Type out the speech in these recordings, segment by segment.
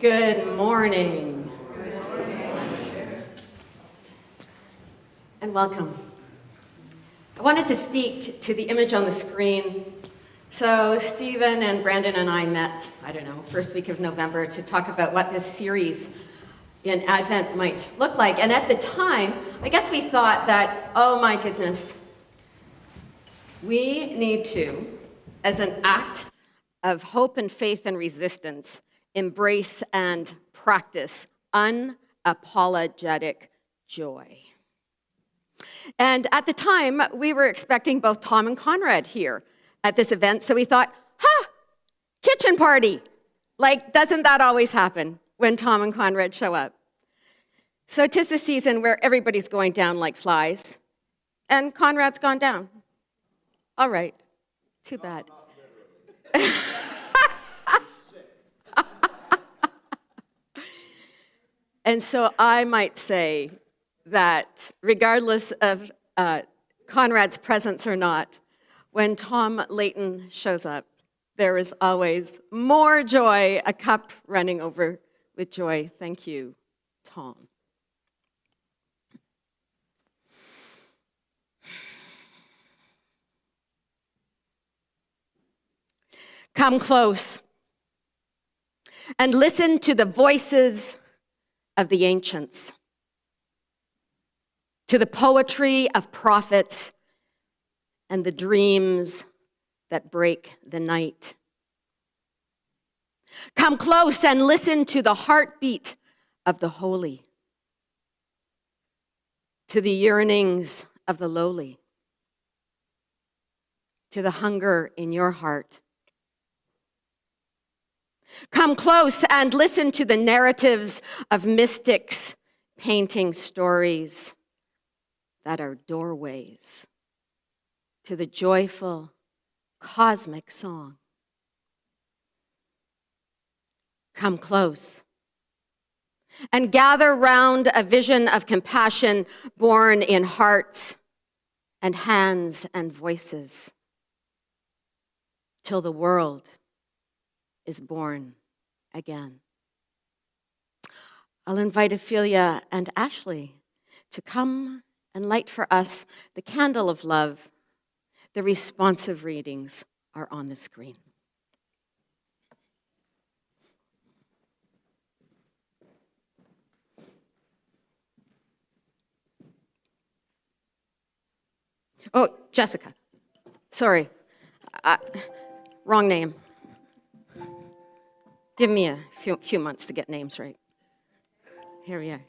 Good morning. And welcome. I wanted to speak to the image on the screen. So Stephen and Brandon and I met, first week of November to talk about what this series in Advent might look like. And at the time, I guess we thought that, oh my goodness, we need to, as an act of hope and faith and resistance, embrace and practice unapologetic joy. And at the time, we were expecting both Tom and Conrad here at this event, so we thought, kitchen party. Doesn't that always happen when Tom and Conrad show up? So 'tis the season where everybody's going down like flies, and Conrad's gone down. All right, too bad. And so I might say that regardless of Conrad's presence or not, when Tom Layton shows up, there is always more joy, a cup running over with joy. Thank you, Tom. Come close and listen to the voices of the ancients, to the poetry of prophets and the dreams that break the night. Come close and listen to the heartbeat of the holy, to the yearnings of the lowly, to the hunger in your heart. Come close and listen to the narratives of mystics painting stories that are doorways to the joyful cosmic song. Come close and gather round a vision of compassion born in hearts and hands and voices till the world is born again. I'll invite Ophelia and Ashley to come and light for us the candle of love. The responsive readings are on the screen. Oh, Jessica. Sorry. Wrong name. Give me a few months to get names right. Here we are.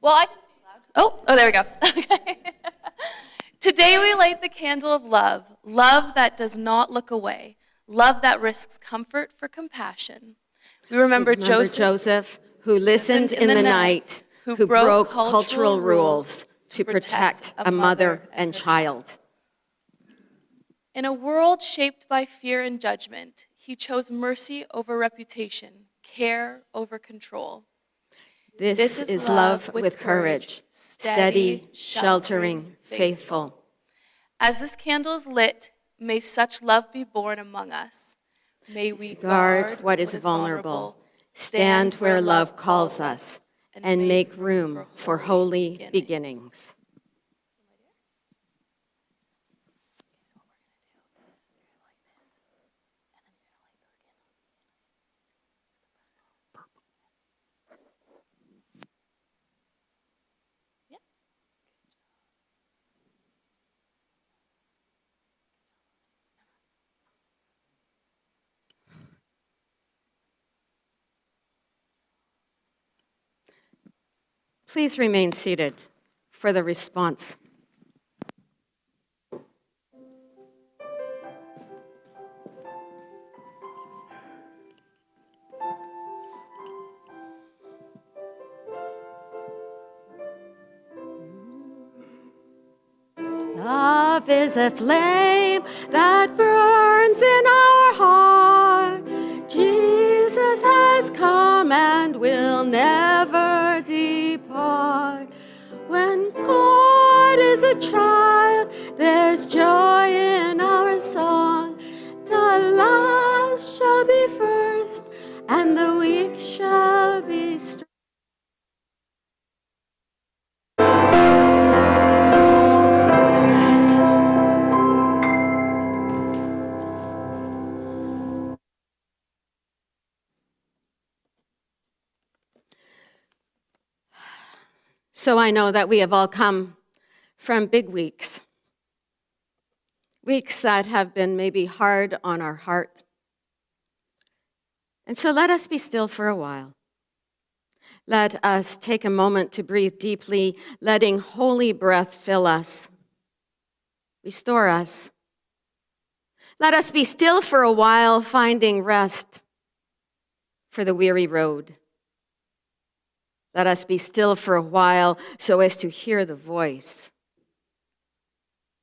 Well, Oh, there we go. Okay. Today we light the candle of love, love that does not look away, love that risks comfort for compassion. We remember Joseph, who listened in the night, who broke cultural rules to protect a mother and child. In a world shaped by fear and judgment, he chose mercy over reputation, care over control. This is love with courage, steady, sheltering, faithful. As this candle is lit, may such love be born among us. May we guard what is vulnerable, stand where love calls us, and make room for holy beginnings. Please remain seated for the response. Love is a flame that burns in our heart. Jesus has come and will never depart. When God is a child, joy in our song. The last shall be first, and the weak shall be strong. So I know that we have all come from big weeks. Weeks that have been maybe hard on our heart. And so let us be still for a while. Let us take a moment to breathe deeply, letting holy breath fill us, restore us. Let us be still for a while, finding rest for the weary road. Let us be still for a while so as to hear the voice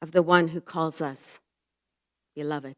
of the one who calls us beloved.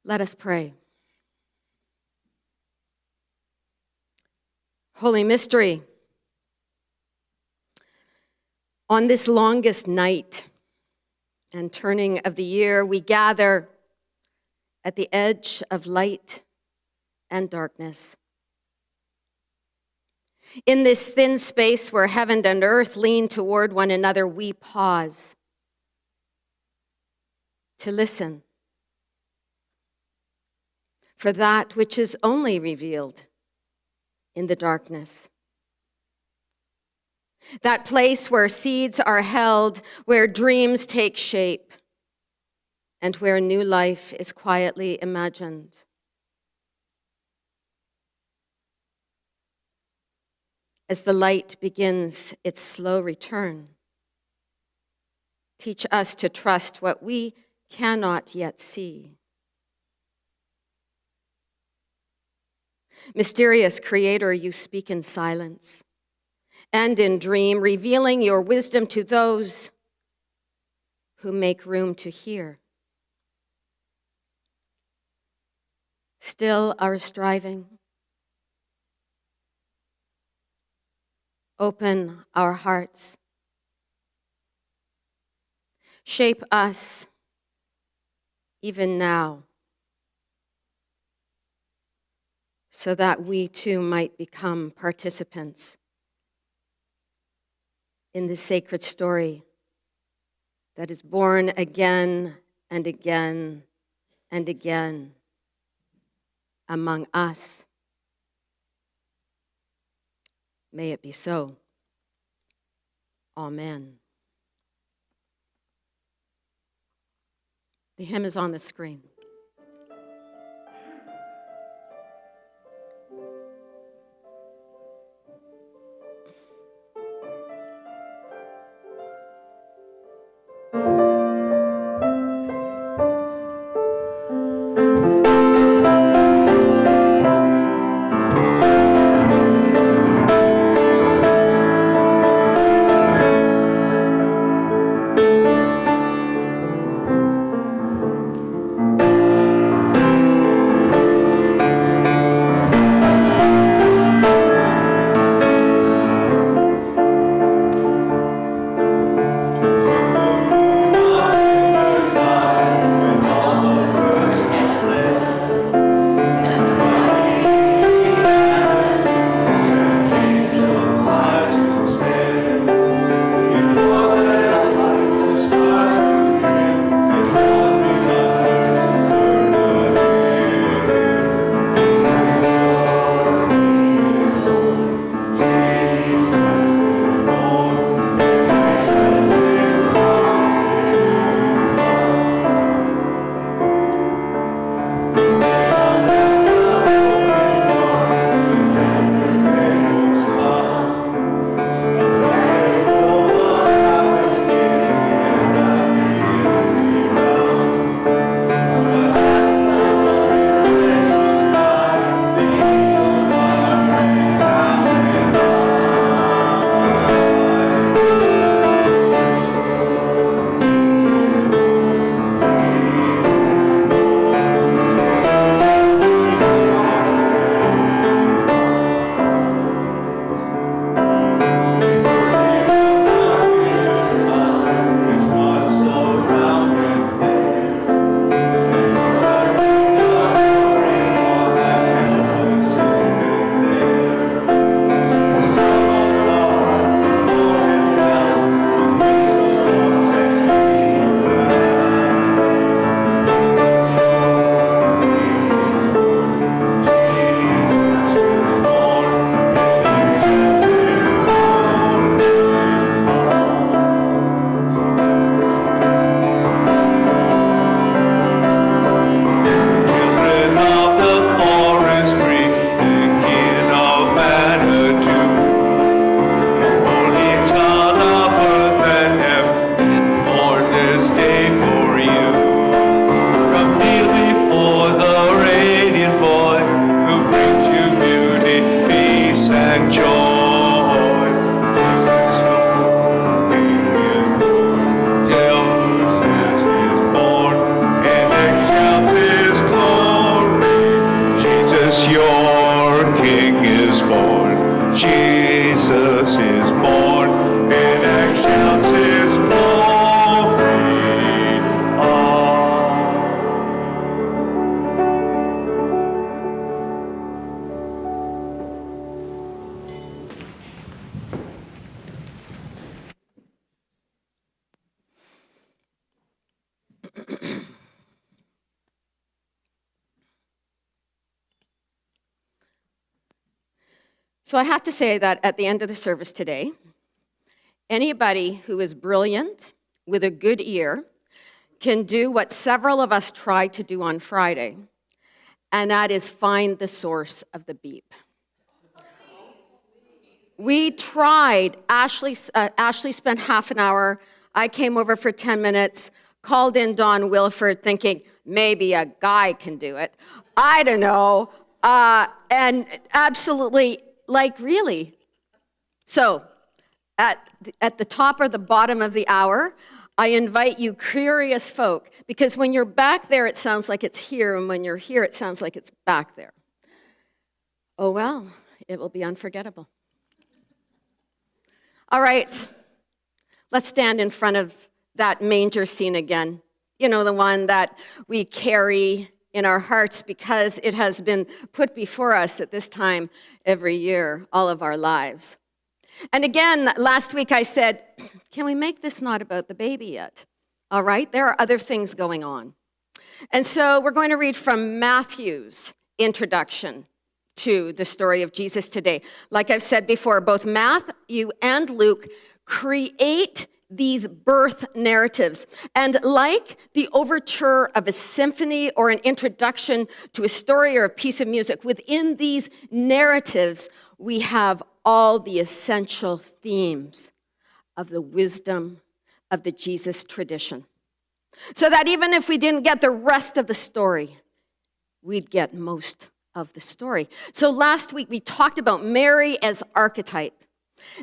Let us pray. Holy Mystery, on this longest night and turning of the year, we gather at the edge of light and darkness. In this thin space where heaven and earth lean toward one another, we pause to listen for that which is only revealed in the darkness. That place where seeds are held, where dreams take shape, and where new life is quietly imagined. As the light begins its slow return, teach us to trust what we cannot yet see. Mysterious Creator, you speak in silence. and in dream, revealing your wisdom to those who make room to hear. Still our striving. Open our hearts. Shape us even now, so that we too might become participants in the sacred story that is born again and again and again among us. May it be so. Amen. The hymn is on the screen. So I have to say that at the end of the service today, anybody who is brilliant with a good ear can do what several of us tried to do on Friday, and that is find the source of the beep. We tried. Ashley spent half an hour. I came over for 10 minutes, called in Don Wilford thinking maybe a guy can do it. I don't know. And absolutely, like really. So at the top or the bottom of the hour, I invite you curious folk, because when you're back there, it sounds like it's here, and when you're here, it sounds like it's back there. Oh well, it will be unforgettable. All right, let's stand in front of that manger scene again. You know, the one that we carry in our hearts because it has been put before us at this time every year, all of our lives. And again, last week I said, can we make this not about the baby yet? All right, there are other things going on. And so we're going to read from Matthew's introduction to the story of Jesus today. Like I've said before, both Matthew and Luke create these birth narratives. And like the overture of a symphony or an introduction to a story or a piece of music, within these narratives, we have all the essential themes of the wisdom of the Jesus tradition. So that even if we didn't get the rest of the story, we'd get most of the story. So last week we talked about Mary as archetype.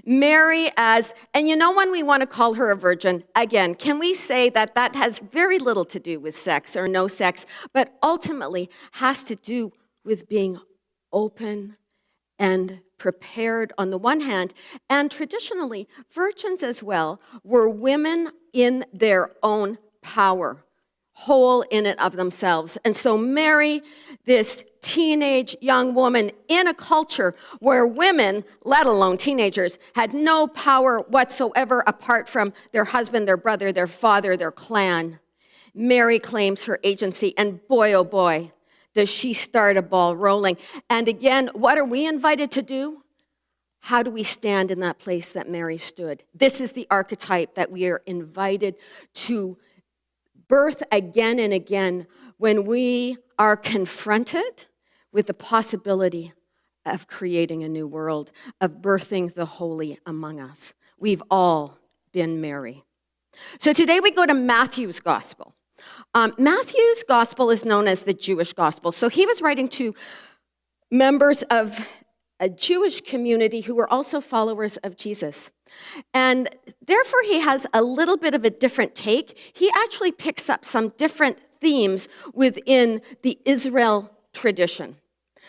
Mary as, and you know when we want to call her a virgin, again, can we say that that has very little to do with sex or no sex, but ultimately has to do with being open and prepared on the one hand, and traditionally, virgins as well were women in their own power, whole in it of themselves. And so Mary, this teenage young woman in a culture where women, let alone teenagers, had no power whatsoever apart from their husband, their brother, their father, their clan. Mary claims her agency, and boy, oh boy, does she start a ball rolling. And again, what are we invited to do? How do we stand in that place that Mary stood? This is the archetype that we are invited to birth again and again when we are confronted with the possibility of creating a new world, of birthing the holy among us. We've all been Mary. So today we go to Matthew's gospel. Matthew's gospel is known as the Jewish gospel. So he was writing to members of a Jewish community who were also followers of Jesus. And therefore, he has a little bit of a different take. He actually picks up some different themes within the Israel tradition.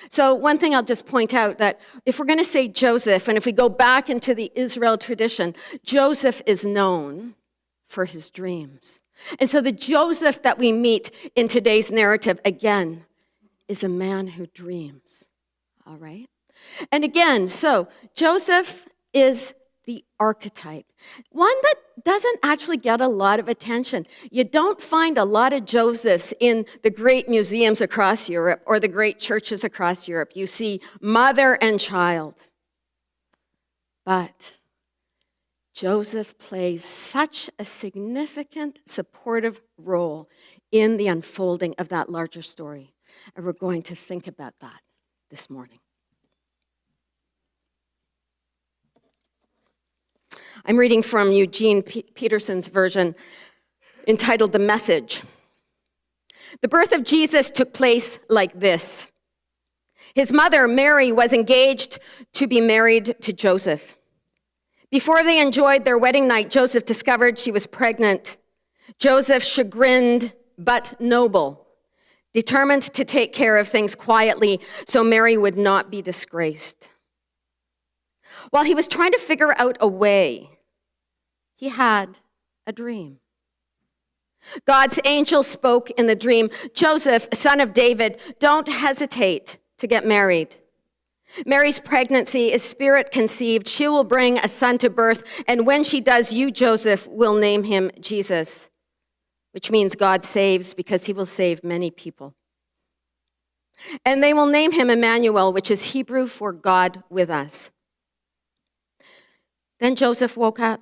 So one thing I'll just point out that if we're going to say Joseph, and if we go back into the Israel tradition, Joseph is known for his dreams. And so the Joseph that we meet in today's narrative, again, is a man who dreams. All right? And again, so Joseph is the archetype, one that doesn't actually get a lot of attention. You don't find a lot of Josephs in the great museums across Europe or the great churches across Europe. You see mother and child. But Joseph plays such a significant, supportive role in the unfolding of that larger story. And we're going to think about that this morning. I'm reading from Eugene Peterson's version entitled The Message. The birth of Jesus took place like this. His mother, Mary, was engaged to be married to Joseph. Before they enjoyed their wedding night, Joseph discovered she was pregnant. Joseph, chagrined but noble, determined to take care of things quietly so Mary would not be disgraced. While he was trying to figure out a way, he had a dream. God's angel spoke in the dream, Joseph, son of David, don't hesitate to get married. Mary's pregnancy is spirit conceived. She will bring a son to birth, and when she does, you, Joseph, will name him Jesus, which means God saves because he will save many people. And they will name him Emmanuel, which is Hebrew for God with us. Then Joseph woke up.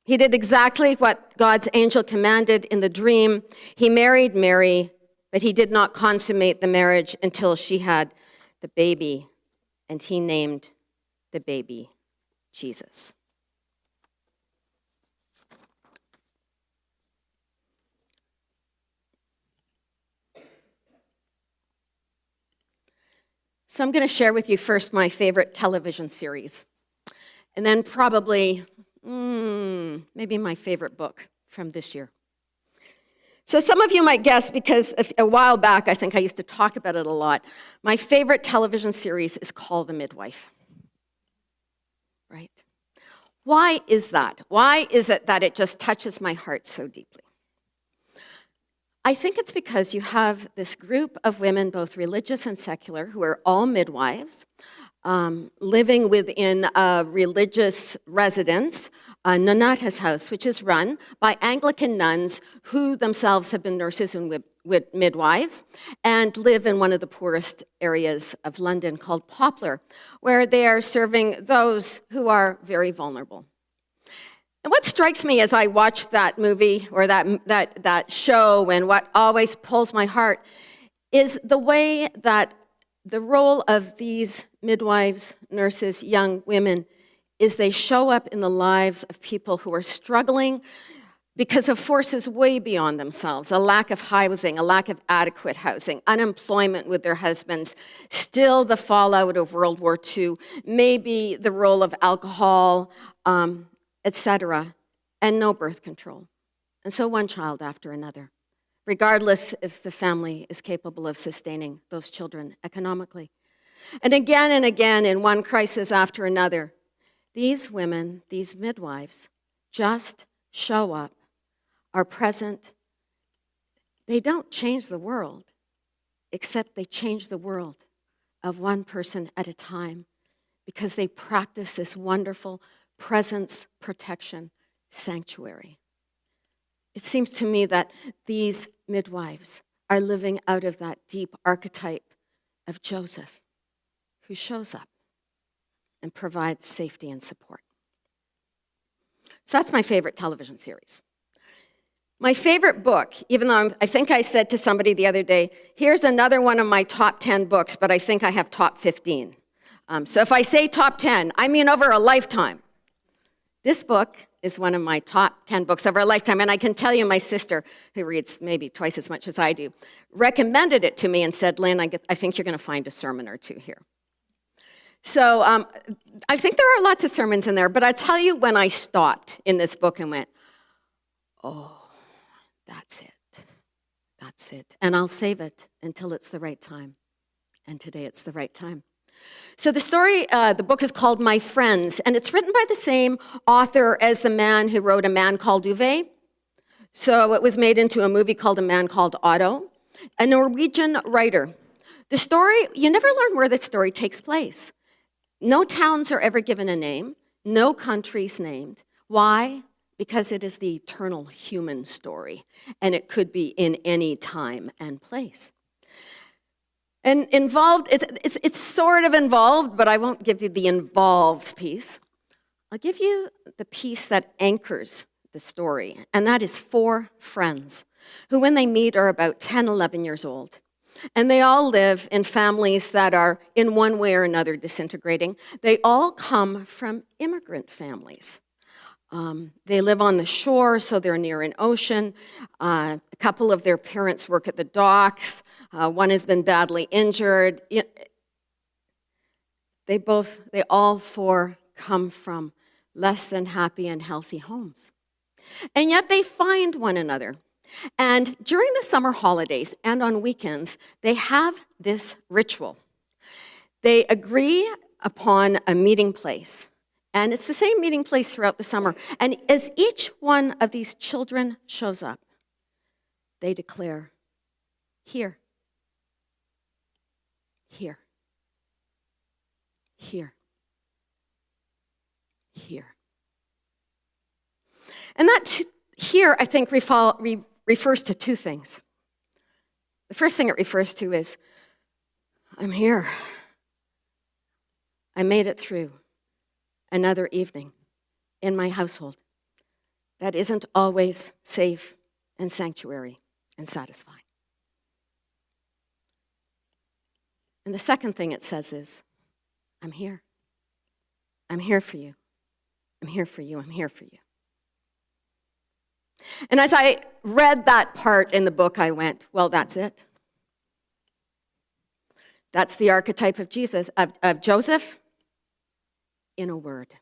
He did exactly what God's angel commanded in the dream. He married Mary, but he did not consummate the marriage until she had the baby, and he named the baby Jesus. So I'm going to share with you first my favorite television series. And then probably, maybe my favorite book from this year. So some of you might guess, because a while back, I think I used to talk about it a lot, my favorite television series is called The Midwife. Right? Why is that? Why is it that it just touches my heart so deeply? I think it's because you have this group of women, both religious and secular, who are all midwives, living within a religious residence, Nonnatus House, which is run by Anglican nuns who themselves have been nurses and midwives, and live in one of the poorest areas of London called Poplar, where they are serving those who are very vulnerable. And what strikes me as I watch that movie or that show, and what always pulls my heart, is the way that the role of these midwives, nurses, young women, is they show up in the lives of people who are struggling because of forces way beyond themselves, a lack of housing, a lack of adequate housing, unemployment with their husbands, still the fallout of World War II, maybe the role of alcohol, etc., and no birth control. And so one child after another, regardless if the family is capable of sustaining those children economically. And again, in one crisis after another, these women, these midwives, just show up, are present. They don't change the world, except they change the world of one person at a time, because they practice this wonderful presence, protection, sanctuary. It seems to me that these midwives are living out of that deep archetype of Joseph, who shows up and provides safety and support. So that's my favorite television series. My favorite book, even though I think I said to somebody the other day, here's another one of my top 10 books, but I think I have top 15. So if I say top 10, I mean over a lifetime. This book is one of my top 10 books over a lifetime, and I can tell you my sister, who reads maybe twice as much as I do, recommended it to me and said, Lynn, I think you're going to find a sermon or two here. So I think there are lots of sermons in there, but I tell you when I stopped in this book and went, oh, that's it. And I'll save it until it's the right time. And today it's the right time. So the book is called My Friends, and it's written by the same author as the man who wrote A Man Called Ove. So it was made into a movie called A Man Called Otto, a Norwegian writer. The story, you never learn where the story takes place. No towns are ever given a name, no countries named. Why? Because it is the eternal human story, and it could be in any time and place. And involved, it's sort of involved, but I won't give you the involved piece. I'll give you the piece that anchors the story, and that is 4 friends who, when they meet, are about 10, 11 years old. And they all live in families that are, in one way or another, disintegrating. They all come from immigrant families. They live on the shore, so they're near an ocean. A couple of their parents work at the docks. One has been badly injured. They all 4 come from less than happy and healthy homes. And yet they find one another. And during the summer holidays and on weekends, they have this ritual. They agree upon a meeting place. And it's the same meeting place throughout the summer. And as each one of these children shows up, they declare, here, here, here, here. And that here, I think, refers to 2 things. The first thing it refers to is, I'm here. I made it through another evening in my household that isn't always safe and sanctuary and satisfying. And the second thing it says is, I'm here. I'm here for you. I'm here for you. I'm here for you. And as I read that part in the book, I went, well, that's it. That's the archetype of Jesus, of Joseph, in a word.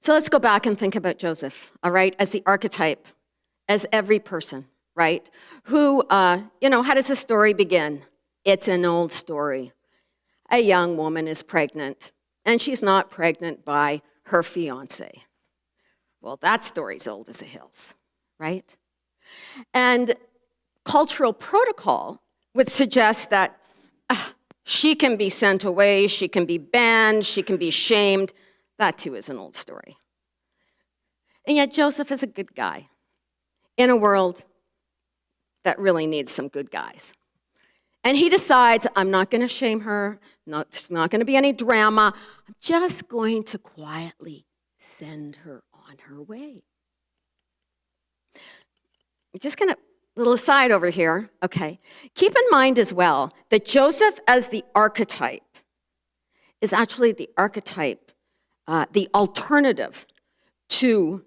So let's go back and think about Joseph, all right, as the archetype, as every person, right? Who, how does the story begin? It's an old story. A young woman is pregnant, and she's not pregnant by her fiancé. Well, that story's old as the hills, right? And cultural protocol would suggest that she can be sent away, she can be banned, she can be shamed. That too is an old story. And yet Joseph is a good guy in a world that really needs some good guys. And he decides, I'm not going to shame her, there's not going to be any drama. I'm just going to quietly send her on her way. I'm just going to, little aside over here, okay. Keep in mind as well that Joseph as the archetype is actually the archetype, the alternative to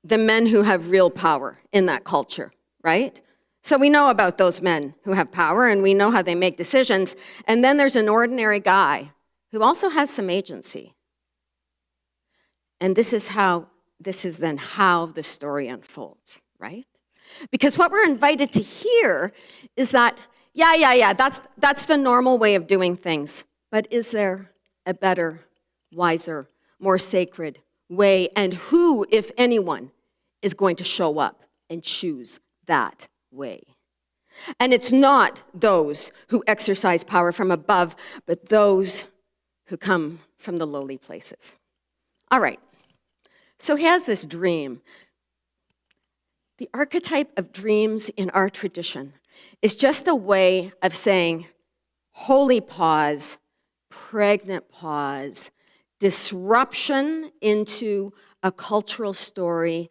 the men who have real power in that culture, right? So we know about those men who have power, and we know how they make decisions. And then there's an ordinary guy who also has some agency. And this is then how the story unfolds, right? Because what we're invited to hear is that, that's the normal way of doing things. But is there a better, wiser, more sacred way? And who, if anyone, is going to show up and choose that way? And it's not those who exercise power from above, but those who come from the lowly places. All right. So he has this dream. The archetype of dreams in our tradition is just a way of saying holy pause, pregnant pause, disruption into a cultural story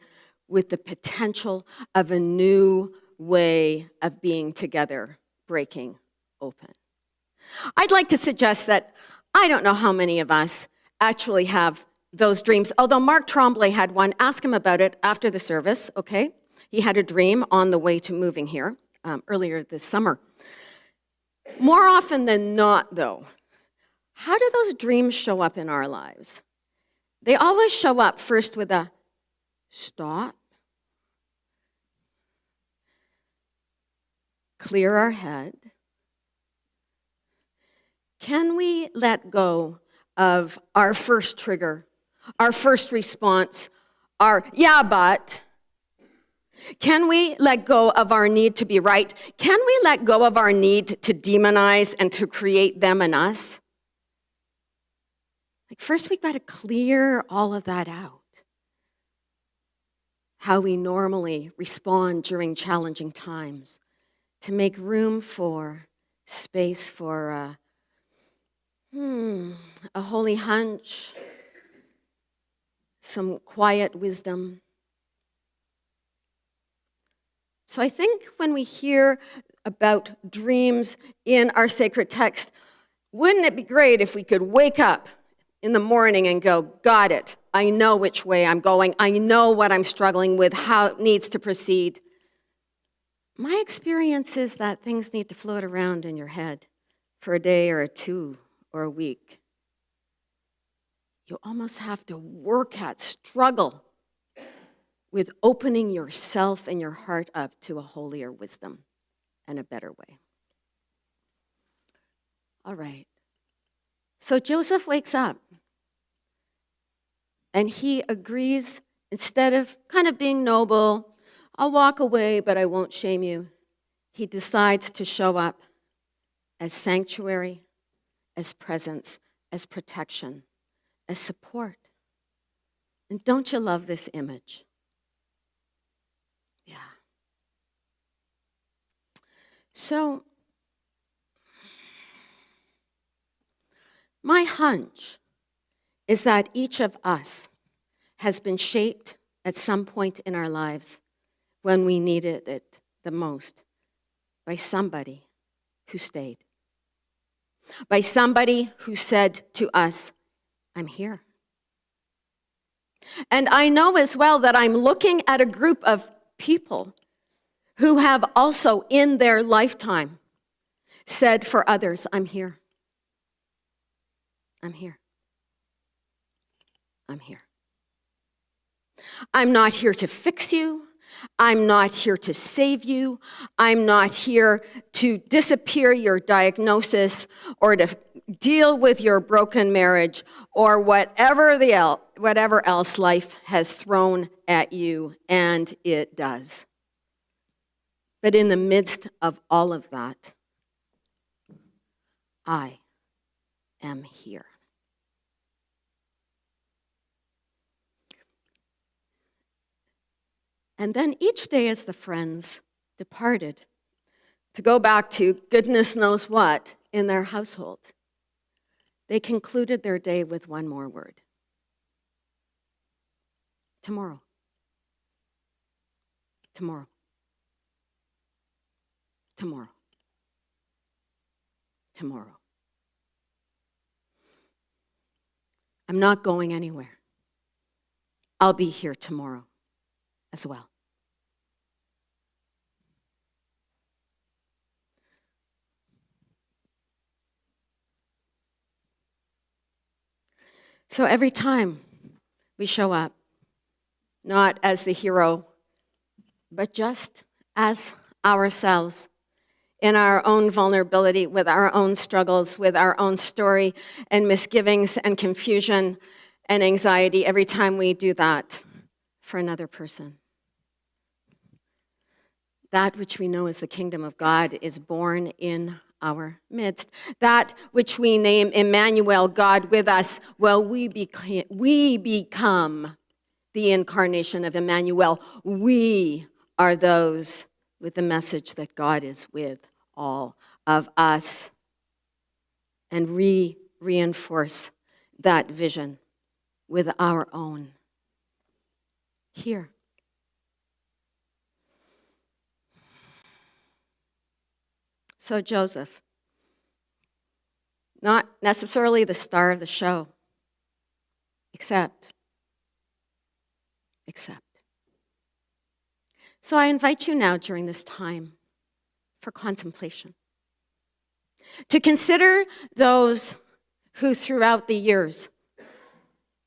with the potential of a new way of being together breaking open. I'd like to suggest that I don't know how many of us actually have those dreams, although Mark Tremblay had one. Ask him about it after the service, okay? He had a dream on the way to moving here earlier this summer. More often than not, though, how do those dreams show up in our lives? They always show up first with a stop, clear our head. Can we let go of our first trigger, our first response, our yeah, but? Can we let go of our need to be right? Can we let go of our need to demonize and to create them and us? Like first we've got to clear all of that out. How we normally respond during challenging times, to make room for space for a holy hunch, some quiet wisdom. So I think when we hear about dreams in our sacred text, wouldn't it be great if we could wake up in the morning and go, got it, I know which way I'm going, I know what I'm struggling with, how it needs to proceed. My experience is that things need to float around in your head for a day or a two or a week. You almost have to work at, struggle with opening yourself and your heart up to a holier wisdom and a better way. All right. So Joseph wakes up and he agrees, instead of kind of being noble, I'll walk away, but I won't shame you. He decides to show up as sanctuary, as presence, as protection, as support. And don't you love this image? Yeah. So, my hunch is that each of us has been shaped at some point in our lives when we needed it the most by somebody who stayed. By somebody who said to us, I'm here. And I know as well that I'm looking at a group of people who have also in their lifetime said for others, I'm here. I'm here. I'm here. I'm not here to fix you. I'm not here to save you. I'm not here to disappear your diagnosis or to deal with your broken marriage or whatever else life has thrown at you, and it does. But in the midst of all of that, I am here. And then each day as the friends departed to go back to goodness knows what in their household, they concluded their day with one more word. Tomorrow. Tomorrow. Tomorrow. Tomorrow. I'm not going anywhere. I'll be here tomorrow as well. So every time we show up, not as the hero, but just as ourselves, in our own vulnerability, with our own struggles, with our own story and misgivings and confusion and anxiety, every time we do that for another person. That which we know as the kingdom of God is born in our midst. That which we name Emmanuel, God with us, well, we become the incarnation of Emmanuel. We are those with the message that God is with all of us, and reinforce that vision with our own here. So Joseph, not necessarily the star of the show, except. So I invite you now during this time for contemplation to consider those who throughout the years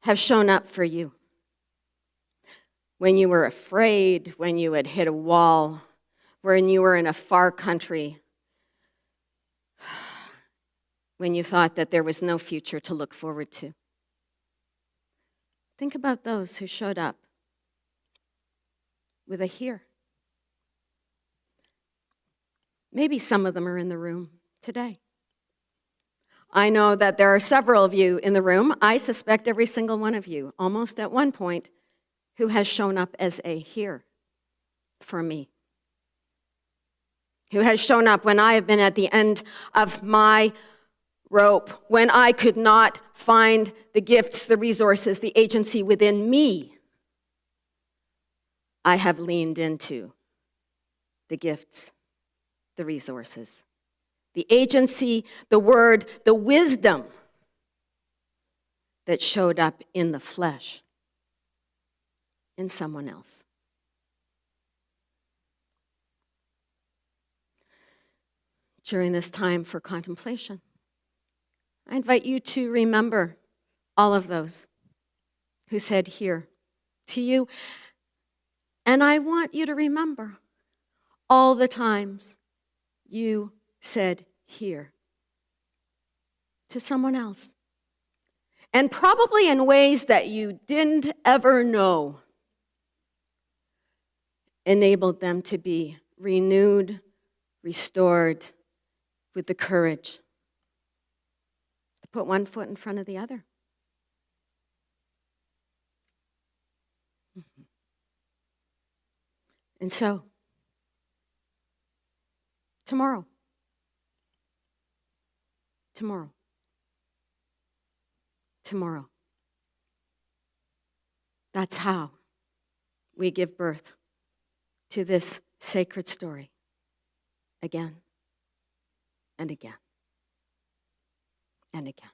have shown up for you. When you were afraid, when you had hit a wall, when you were in a far country, when you thought that there was no future to look forward to. Think about those who showed up with a here. Maybe some of them are in the room today. I know that there are several of you in the room. I suspect every single one of you, almost at one point, who has shown up as a here for me. Who has shown up when I have been at the end of my rope, when I could not find the gifts, the resources, the agency within me. I have leaned into the gifts, the resources, the agency, the word, the wisdom that showed up in the flesh in someone else. During this time for contemplation, I invite you to remember all of those who said here to you. And I want you to remember all the times you said here to someone else. And probably in ways that you didn't ever know, enabled them to be renewed, restored with the courage to put one foot in front of the other. And so, tomorrow, that's how we give birth to this sacred story again and again and again.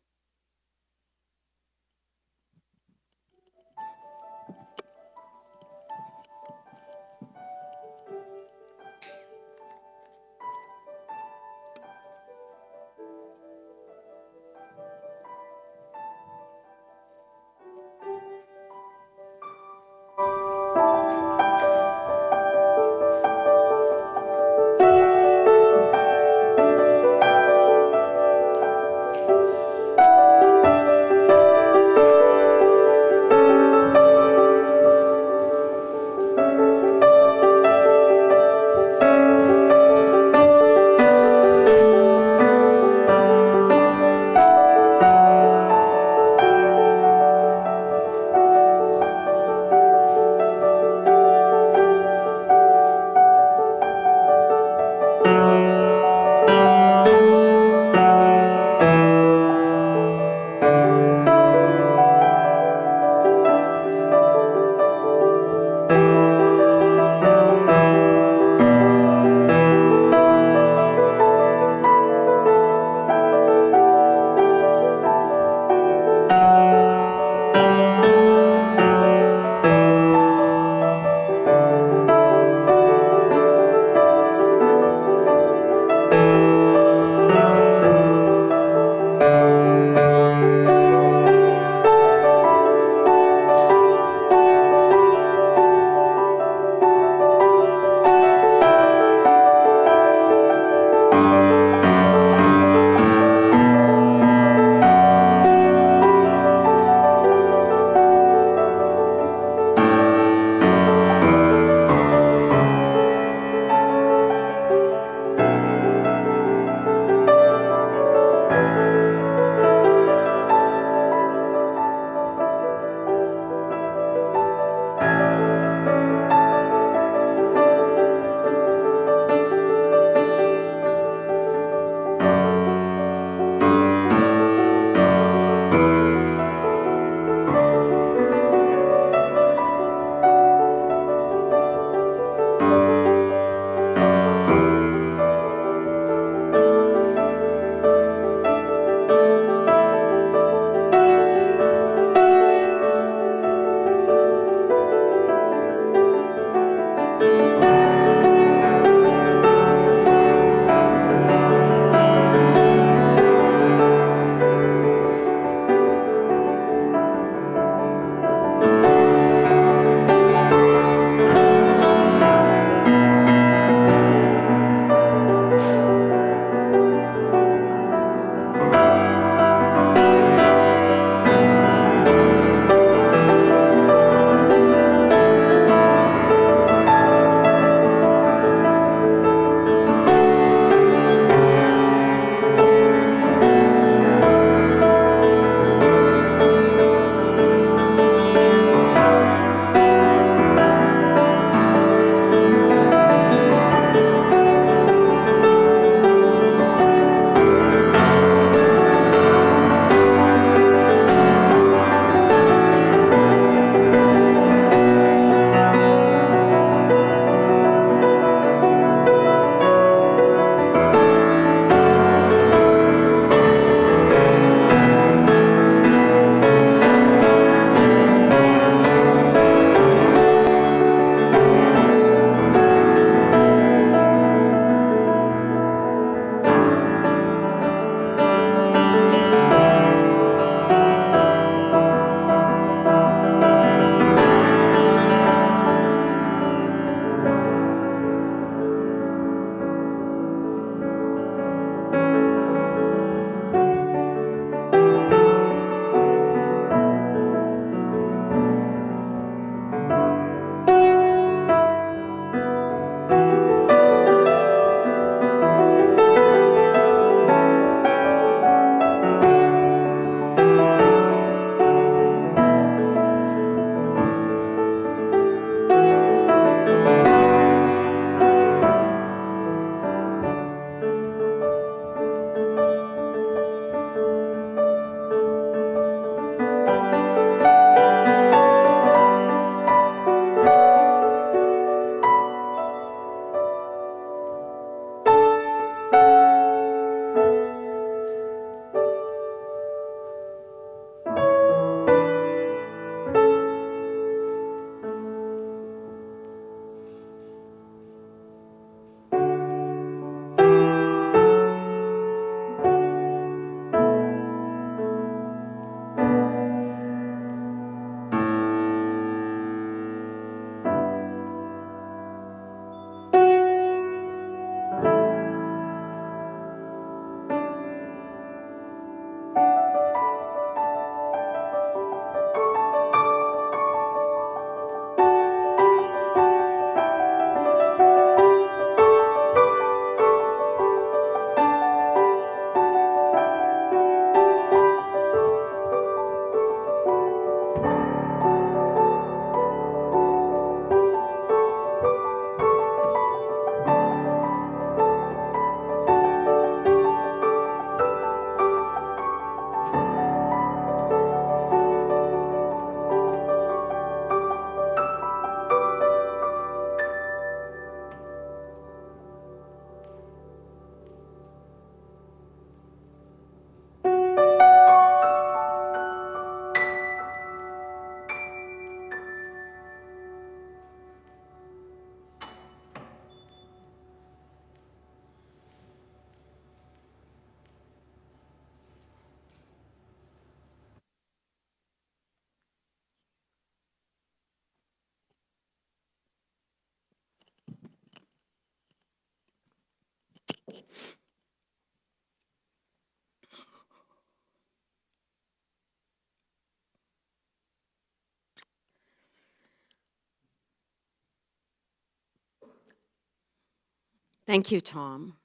Thank you, Tom.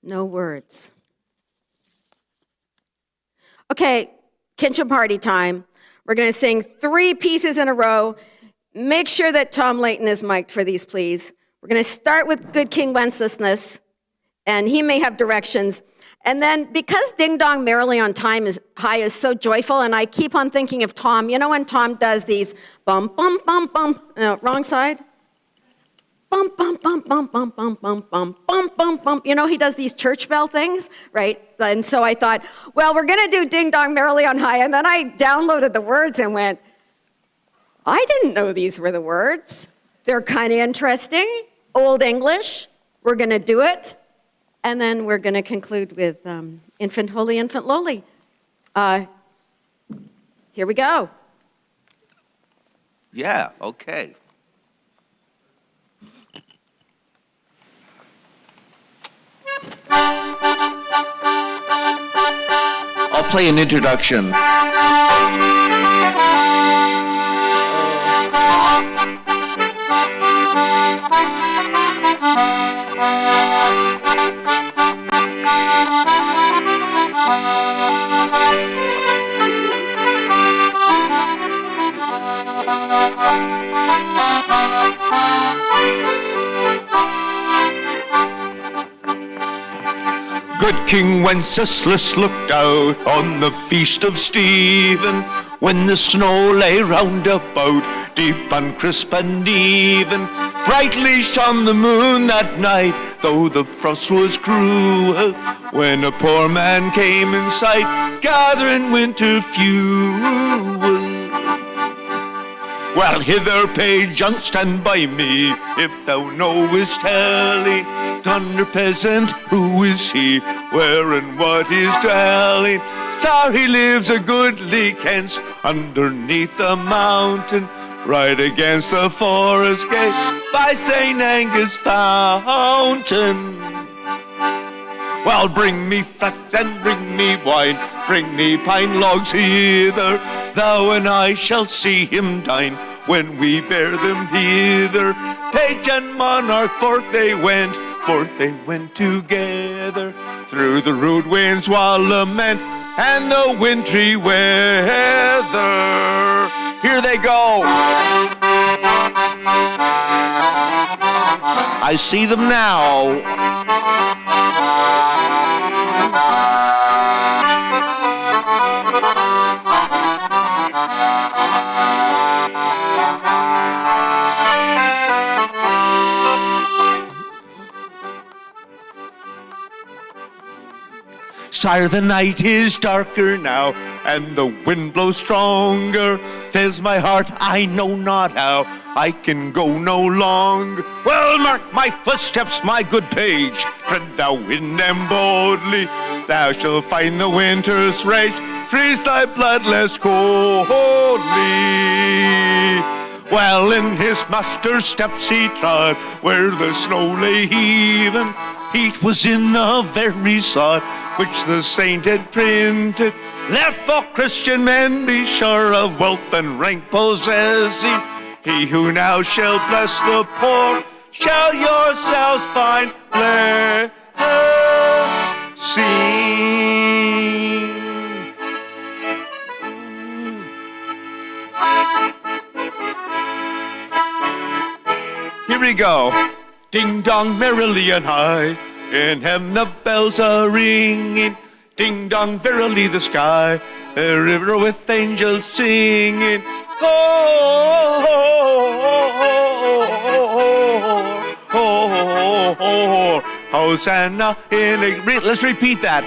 No words. Okay, kitchen party time. We're going to sing 3 pieces in a row. Make sure that Tom Layton is mic'd for these, please. We're going to start with Good King Wenceslas, and he may have directions. And then, because Ding Dong Merrily on Time is High is so joyful, and I keep on thinking of Tom. You know when Tom does these bum, bum, bum, bum, no, wrong side? Bum, bum, bum, bum, bum, bum, bum, bum, bum, bum, bum. You know, he does these church bell things, right? And so I thought, well, we're going to do Ding Dong Merrily on High. And then I downloaded the words and went, I didn't know these were the words. They're kind of interesting. Old English. We're going to do it. And then we're going to conclude with Infant Holy, Infant Lowly. Here we go. Yeah, okay. I'll play an introduction. Good King Wenceslas looked out on the feast of Stephen, when the snow lay round about, deep and crisp and even. Brightly shone the moon that night, though the frost was cruel, when a poor man came in sight, gathering winter fuel. Well, hither, page, and stand by me, if thou knowest telling, yonder peasant, who is he, where and what is dwelling? Sir, he lives a goodly kence, underneath the mountain, right against the forest gate, by St. Angus fountain. Well, bring me fat and bring me wine, bring me pine logs hither, thou and I shall see him dine, when we bear them hither. Page and monarch forth they went together, through the rude winds while lament, and the wintry weather. Here they go. I see them now. Sire, the night is darker now, and the wind blows stronger. Fills my heart, I know not how, I can go no longer. Well, mark my footsteps, my good page, tread thou in them boldly. Thou shalt find the winter's rage, freeze thy blood less coldly. Well, in his master's steps he trod, where the snow lay heaving. Heat was in the very sod which the saint had printed. Therefore Christian men be sure of wealth and rank possessing. He who now shall bless the poor shall yourselves find blessing. Here we go. Ding dong merrily and high, in heaven the bells are ringing. Ding dong verily the sky, a river with angels singing. Oh, oh, oh, oh, oh, Hosanna in a... Let's repeat that.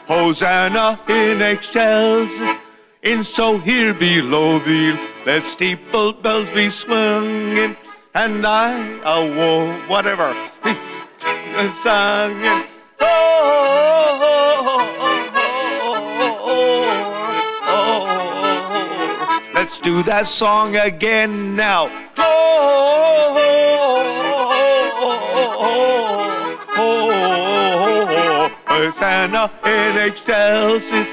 Hosanna in excelsis, in so here below thee, let steeple bells be swinging, and I, whatever, singing. Let's do that song again now. Hosanna in excelsis.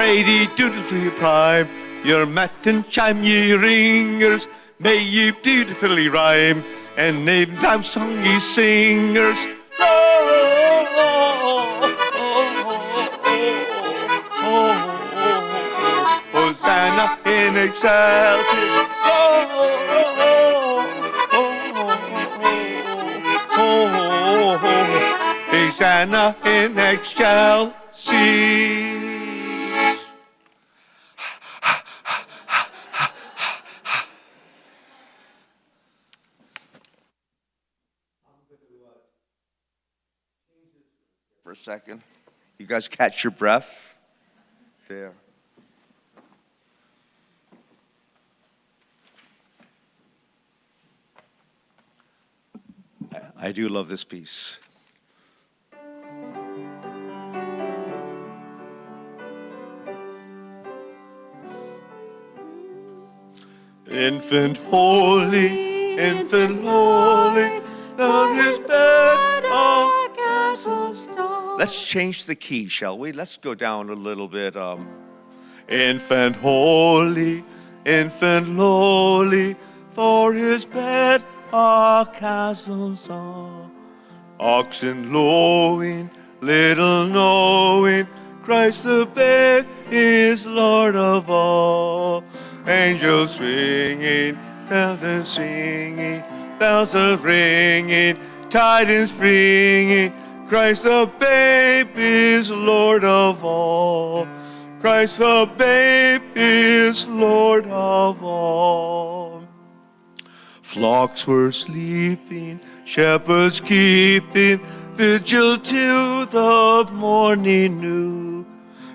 Brady, dutifully prime, your matin chime, ye ringers, may ye dutifully rhyme, and name time song ye singers. Hosanna in excelsis. Hosanna in excelsis. For a second. You guys catch your breath? There. I do love this piece. Infant holy, on his bed of castle stone. Let's change the key, shall we? Let's go down a little bit. Infant holy, for his bed a castle song. Oxen lowing, little knowing, Christ the babe is Lord of all. Angels swinging, bells singing, bells are ringing, tidings bringing, Christ the babe is Lord of all. Christ the babe is Lord of all. Flocks were sleeping, shepherds keeping vigil till the morning new.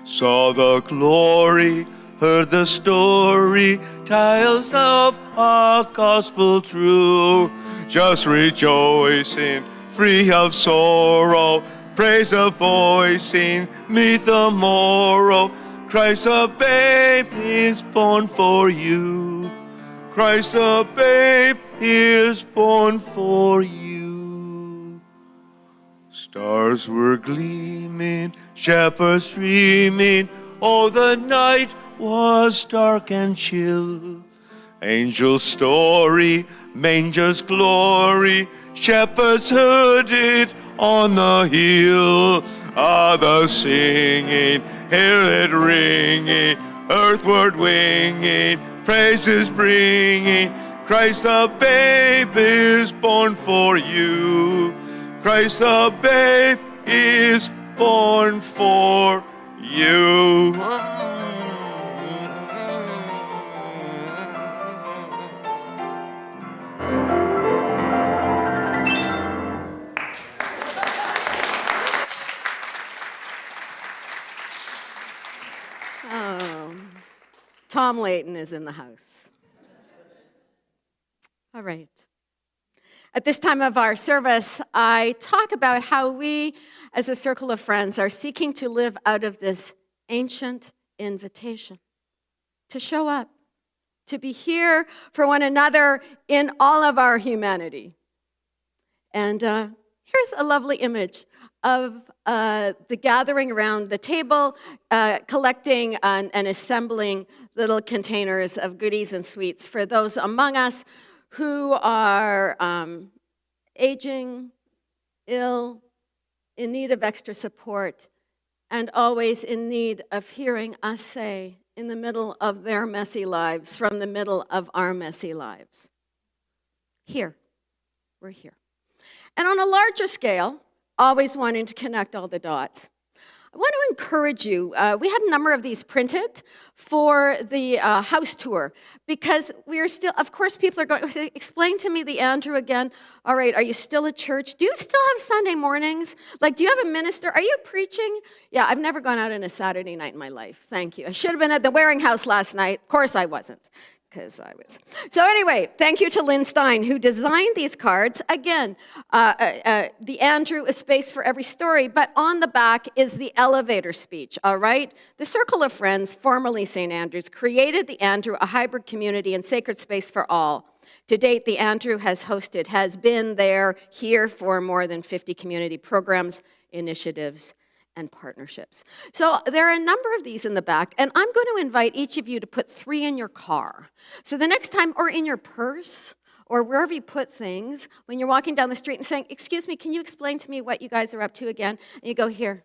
Saw the glory, heard the story, tales of our gospel true. Just rejoicing, free of sorrow, praise the voicing, meet the morrow. Christ the babe is born for you. Christ the babe is born for you. Stars were gleaming, shepherds streaming, oh, the night was dark and chill. Angels' story, mangers' glory, shepherds heard it on the hill. Ah, the singing, hear it ringing, earthward winging, praises bringing, Christ the babe is born for you. Christ the babe is born for you. Oh, Tom Layton is in the house. All right. At this time of our service, I talk about how we, as a circle of friends, are seeking to live out of this ancient invitation to show up, to be here for one another in all of our humanity. And here's a lovely image of the gathering around the table, collecting and assembling little containers of goodies and sweets for those among us who are aging, ill, in need of extra support, and always in need of hearing us say, in the middle of their messy lives, from the middle of our messy lives, here, we're here. And on a larger scale, always wanting to connect all the dots, I want to encourage you. We had a number of these printed for the house tour because we're still, of course, people are going to explain to me the Andrew again. All right, are you still at church? Do you still have Sunday mornings? Like, do you have a minister? Are you preaching? Yeah, I've never gone out on a Saturday night in my life. Thank you. I should have been at the Waring House last night. Of course I wasn't. Because I was. So anyway, thank you to Lynn Stein, who designed these cards. Again, the Andrew, a space for every story, but on the back is the elevator speech, all right? The Circle of Friends, formerly St. Andrews, created the Andrew, a hybrid community and sacred space for all. To date, the Andrew has been here for more than 50 community programs, initiatives, and partnerships. So there are a number of these in the back, and I'm going to invite each of you to put 3 in your car. So the next time, or in your purse, or wherever you put things, when you're walking down the street and saying, "Excuse me, can you explain to me what you guys are up to again?" And you go, "Here."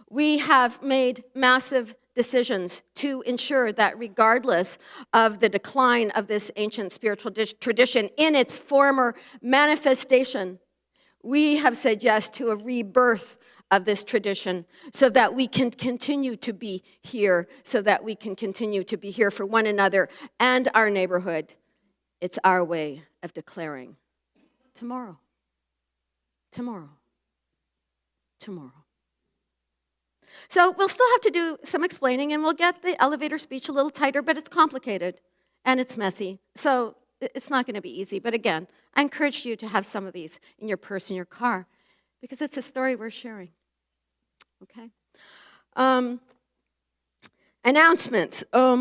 We have made massive decisions to ensure that regardless of the decline of this ancient spiritual tradition in its former manifestation, we have said yes to a rebirth of this tradition so that we can continue to be here, so that we can continue to be here for one another and our neighborhood. It's our way of declaring tomorrow, tomorrow, tomorrow. So we'll still have to do some explaining, and we'll get the elevator speech a little tighter, but it's complicated and it's messy. So it's not going to be easy. But again, I encourage you to have some of these in your purse, in your car, because it's a story we're sharing. Okay? Announcements. Oh my